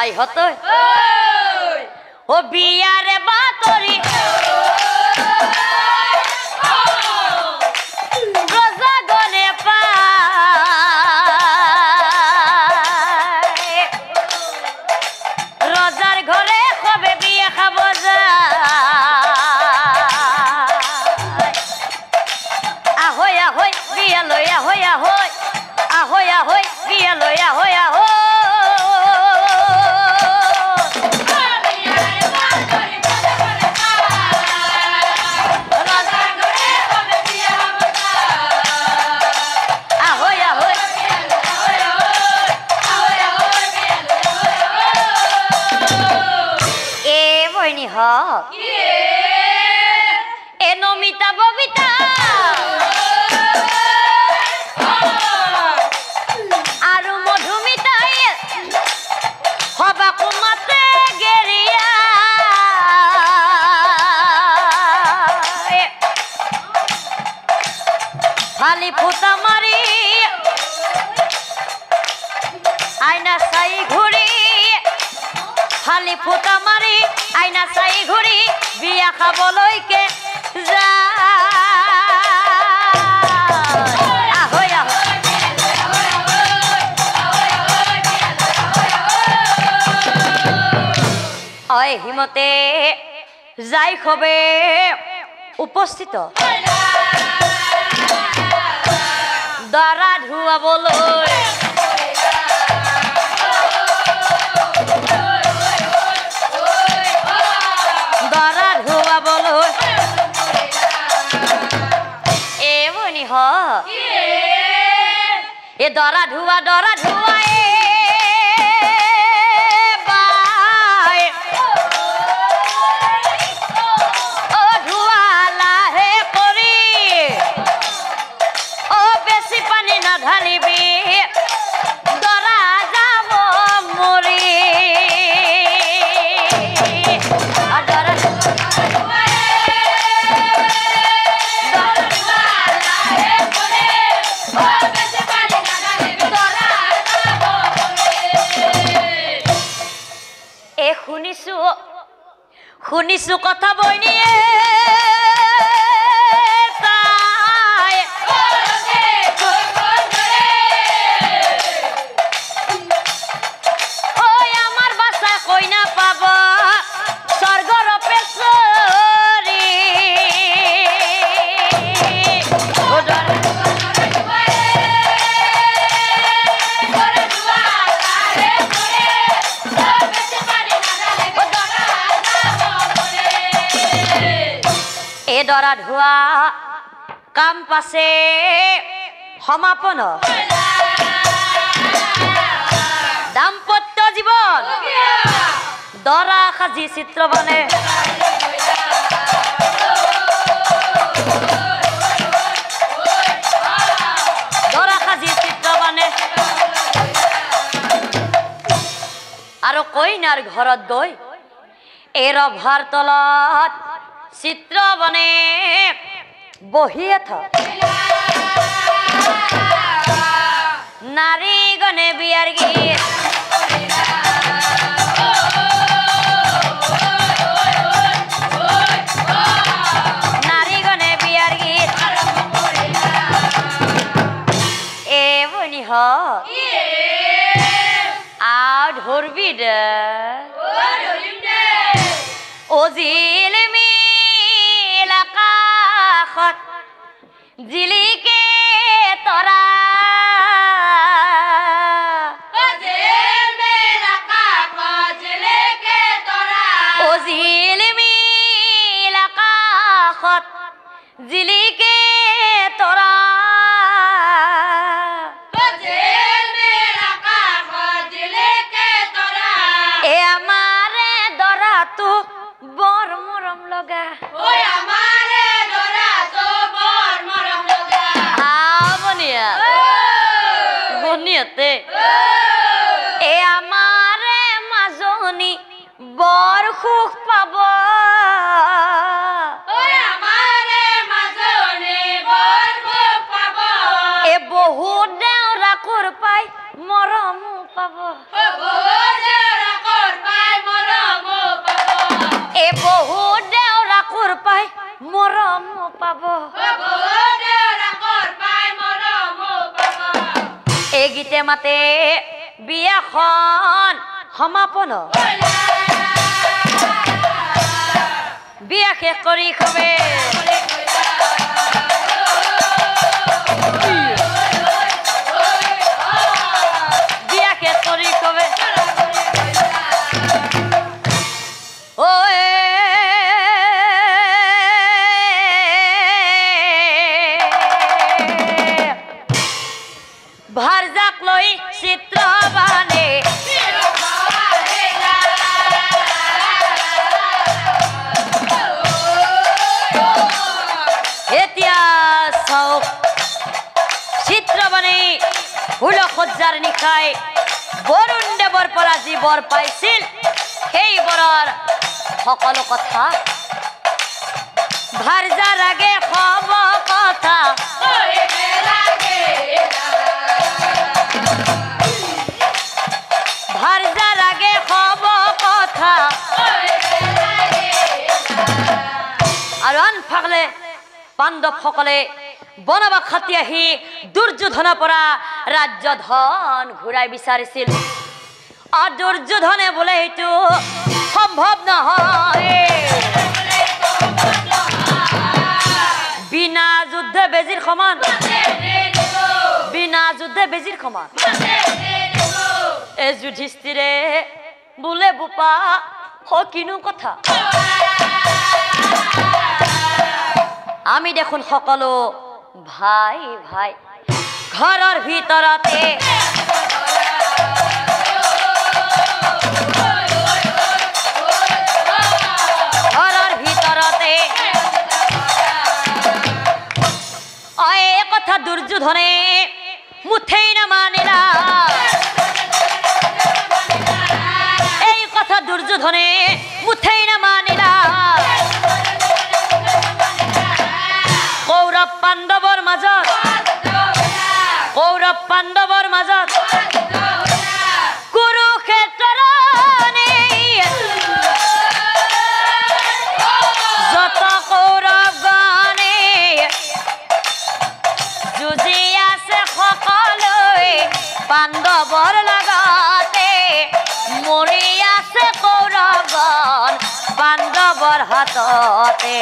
হাই হতো ও বিয়ারে বাতরি রোজা গনে পায় রোজার ঘরে কবে বিয়ে খাবো আহই আহই বিয়া লই আহই আহই আহই আহই বিয়া লই আহই আহই এ নমিতা ববিতা আর মধুমিতা হবা কুমাতে গেরিয়া খালি ফুটা মারি আয়না সাই ঘুরি খালি ফুটা মারি আইনা চাই ঘুরি বিয়া খাবলৈকে যা অয় হিমতে যাই খবে উপস্থিত দরা ধুয়াবলৈ দরা ধুয়াবলৈ এ বনি হ এ দরা ধুয়া বাই ও ধুয়া লাহে কৰি ও বেশি পানী না ঢালিবি দৰা যাব মৰি শুনিছো কথা বইনিয়ে তাই ওই আমাৰ বাসায় কইনা পাব স্বৰ্গৰ পেছৰি দৰা ধোৱা কাম পাছে সমাপন দাম্পত্য জীবন দৰা সাজি চিত্ৰ বনে দৰা সাজি চিত্ৰ বনে আৰু কইনাৰ ঘৰত গৈ এই ৰভাৰ তলত চিত্ৰ বনে বহিয়ে নারী গনে বিয়ার গীত নারী গনে বিয়ার গীত এ বনি হ আও ধরবি দে ও জিলমি আকাশত জিলিকে তৰা ও জিলমি আকাশত জিলিকে তৰা এ আমাৰে দৰাটো বৰ মৰম লগা বনিয়াতে এ আমাৰে মাজনী বৰ সুখ পাব এ বহুত দেউৰা কৰ পাই মৰম পাব মৰম পাব এই গীতে মাতে বিয়াখন সমাপন বিয়া শেষ কৰি খবে বিয়া শেষ কৰি খবে ভাৰজাক লৈ চিত্ৰ বানে এতিয়া চাওক চিত্ৰ বানে হুলসজ্জাৰ নিশাই বৰুণ দেৱৰ পৰা যি বৰ পাইছিল সেই বৰৰ সকলো কথা ভাৰজাৰ আগে সব কথা ভাৰজাৰ আগে সব কথা আৰু আনফালে পাণ্ডৱসকলে বনবাস হাতী আহি দুৰ্যোধনৰ পৰা ৰাজ্য ধন ঘূৰাই বিচাৰিছিল আৰু দুৰ্যোধনে বোলে সেইটো সম্ভৱ নহয় বিনা যুদ্ধে বেজিৰ সমান বিনা যুদ্ধে বেজিৰ সমান এই যুধিষ্ঠিৰে বোলে বোপা কিনো কথা আমি দেখোন সকলো ভাই ভাই ঘৰৰ ভিতৰতে ঘৰৰ ভিতৰতে এই কথা দুৰ্যোধনে মুঠেই নামানিলা এই কথা দুৰ্যোধনে মুঠেই নামানিলা কৌৰৱ পাণ্ডৱৰ মাজত কৌৰৱ পাণ্ডৱৰ মাজত কুৰুক্ষেত্ৰৰ যত কৌৰৱ গণে যুঁজি আছে সকলোৱে পাণ্ডৱৰ লগতে মৰি আছে কৌৰৱগণ পাণ্ডৱৰ হাততে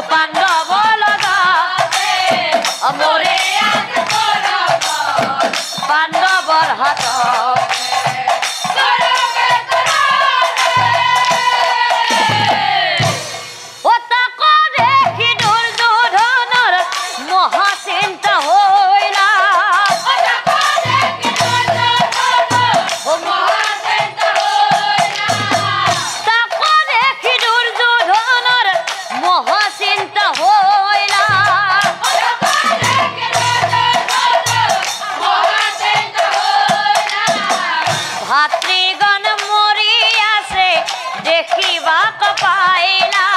পাণ্ডৱৰ লগতে মৰি আছে কৌৰৱগণ পাণ্ডৱৰ হাততে ভাতৃগণ মৰি আছে দেখিবা পাইলা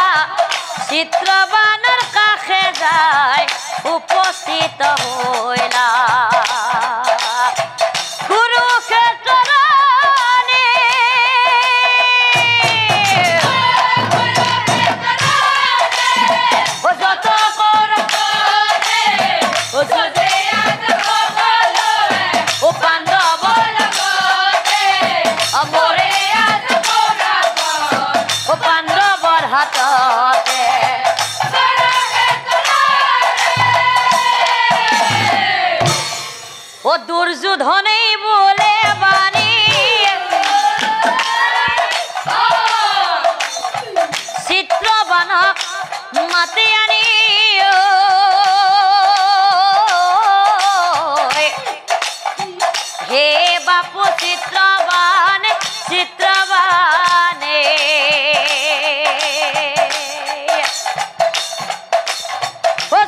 চিত্ৰবানৰ কাষে যায় উপস্থিত হৈলা কুৰুক্ষেত্ৰৰ যত কৌৰৱ পাণ্ডৱৰ মৰি আছে কৌৰৱগণ পাণ্ডৱৰ হাততে দুৰ্যোধনেই বোলে বাণী চিত্ৰবানক মাতি আনি হে বাপু চিত্ৰবানে চিত্ৰবানে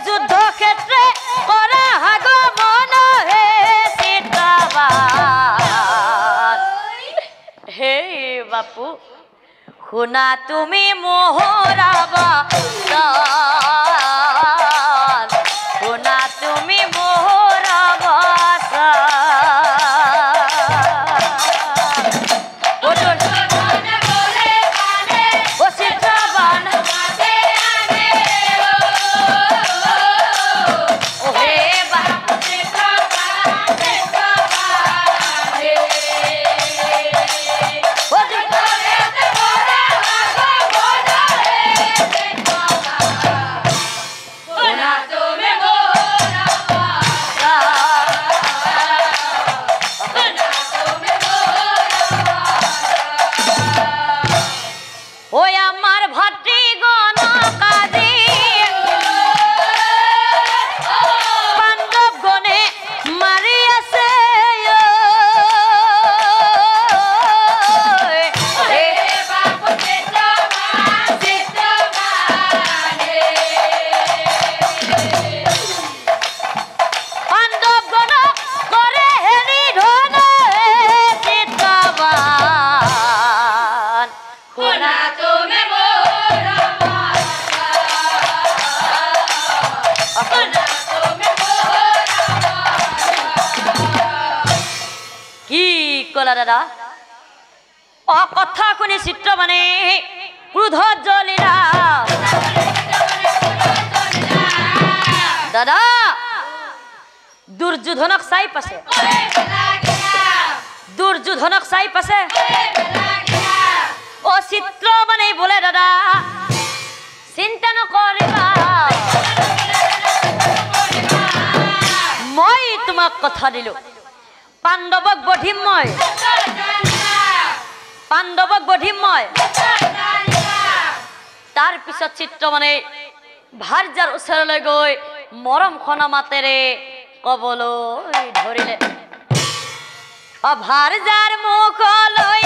যুদ্ধ ক্ষেত্ৰে কৰা আগমন হে চিত্ৰবান হে বাপু শুনা তুমি মোহৰাবা শুনা তুমি মোহৰাবা দাদা কথা শুনি চিত্ৰ মানে ক্ৰোধত জ্বলিলা দাদা দুৰ্যোধনক চাই পাছে ও চিত্ৰ মানে বোলে দাদা চিন্তা নকৰিবা মই তোমাক কথা দিলো পাণ্ডৱক বধিম মই তাৰ পিছত চিত্ৰ মানে ভাৰ্যাৰ ওচৰলৈ গৈ মৰম খনা মাতেৰে কবলৈ ধৰিলে ভাৰ্যাৰ মুখলৈ